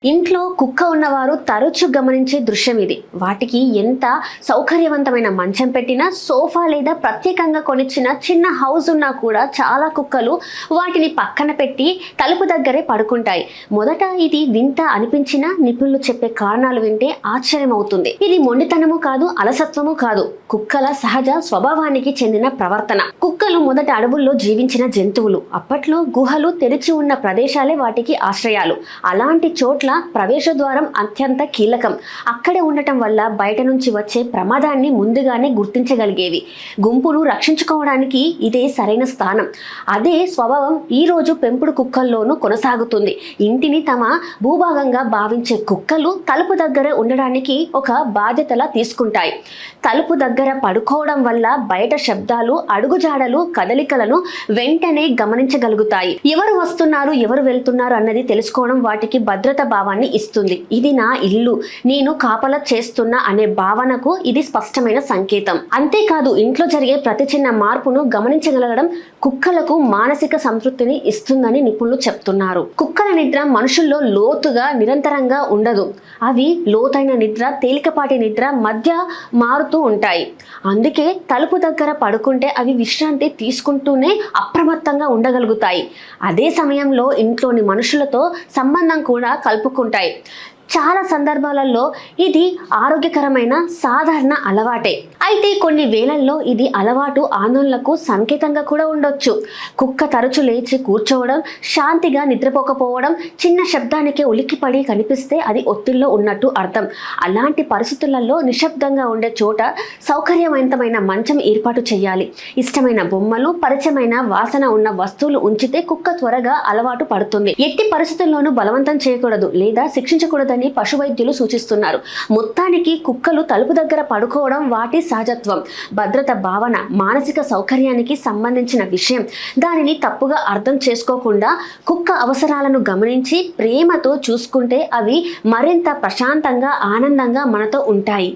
ఇంట్లో కుక్క ఉన్నవారు తరచు గమనించే దృశ్యం ఇది. వాటికి ఎంత సౌకర్యవంతమైన మంచం పెట్టినా, సోఫా లేదా ప్రత్యేకంగా కొనిచ్చిన చిన్న హౌస్ ఉన్నా కూడా చాలా కుక్కలు వాటిని పక్కన పెట్టి తలుపు దగ్గరే పడుకుంటాయి. మొదట ఇది వింత అనిపించినా నిపుణులు చెప్పే కారణాలు వింటే ఆశ్చర్యం అవుతుంది. ఇది మొండితనము కాదు, అలసత్వము కాదు, కుక్కల సహజ స్వభావానికి చెందిన ప్రవర్తన. కుక్కలు మొదట అడవుల్లో జీవించిన జంతువులు. అప్పట్లో గుహలు తెరిచి ఉన్న ప్రదేశాలే వాటికి ఆశ్రయాలు. అలాంటి చోట్ల ప్రవేశ ద్వారం అత్యంత కీలకం. అక్కడే ఉండటం వల్ల బయట నుంచి వచ్చే ప్రమాదాన్ని ముందుగానే గుర్తించగలిగేవి. గుంపును రక్షించుకోవడానికి ఇదే సరైన స్థానం. అదే స్వభావం ఈ రోజు పెంపుడు కుక్కల్లోనూ కొనసాగుతుంది. ఇంటిని తమ భూభాగంగా భావించే కుక్కలు తలుపు దగ్గర ఉండడానికి ఒక బాధ్యతలా తీసుకుంటాయి. తలుపు దగ్గర పడుకోవడం వల్ల బయట శబ్దాలు, అడుగుజాడలు, కదలికలను వెంటనే గమనించగలుగుతాయి. ఎవరు వస్తున్నారు, ఎవరు వెళ్తున్నారు అన్నది తెలుసుకోవడం వాటికి భద్రత భావాన్ని ఇస్తుంది. ఇది నా ఇల్లు, నేను కాపలా చేస్తున్నా అనే భావనకు ఇది స్పష్టమైన సంకేతం. అంతేకాదు, ఇంట్లో జరిగే ప్రతి చిన్న మార్పును గమనించగలగడం కుక్కలకు మానసిక సంతృప్తిని ఇస్తుందని నిపుణులు చెప్తున్నారు. కుక్కల నిద్ర మనుషుల్లో లోతుగా నిరంతరంగా ఉండదు. అవి లోతైన నిద్ర, తేలికపాటి నిద్ర మధ్య మారుతూ ఉంటాయి. అందుకే తలుపు దగ్గర పడుకుంటే అవి విశ్రాంతి తీసుకుంటూనే అప్రమత్తంగా ఉండగలుగుతాయి. అదే సమయంలో ఇంట్లోని మనుషులతో సంబంధం కూడా కలుపుకుంటాయి. చాలా సందర్భాలలో ఇది ఆరోగ్యకరమైన సాధారణ అలవాటే. అయితే కొన్ని వేళల్లో ఇది అలవాటు ఆందోళనలకు సంకేతంగా కూడా ఉండొచ్చు. కుక్క తరచు లేచి కూర్చోవడం, శాంతిగా నిద్రపోకపోవడం, చిన్న శబ్దానికే ఉలిక్కిపడి కనిపిస్తే అది ఒత్తిడిలో ఉన్నట్టు అర్థం. అలాంటి పరిస్థితులలో నిశ్శబ్దంగా ఉండే చోట సౌకర్యవంతమైన మంచం ఏర్పాటు చేయాలి. ఇష్టమైన బొమ్మలు, పరిచయమైన వాసన ఉన్న వస్తువులు ఉంచితే కుక్క త్వరగా అలవాటు పడుతుంది. ఎట్టి పరిస్థితుల్లోనూ బలవంతం చేయకూడదు లేదా శిక్షించకూడదు పశు వైద్యులు సూచిస్తున్నారు. మొత్తానికి కుక్కలు తలుపు దగ్గర పడుకోవడం వాటి సహజత్వం, భద్రత భావన, మానసిక సౌకర్యానికి సంబంధించిన విషయం. దానిని తప్పుగా అర్థం చేసుకోకుండా కుక్క అవసరాలను గమనించి ప్రేమతో చూసుకుంటే అవి మరింత ప్రశాంతంగా, ఆనందంగా మనతో ఉంటాయి.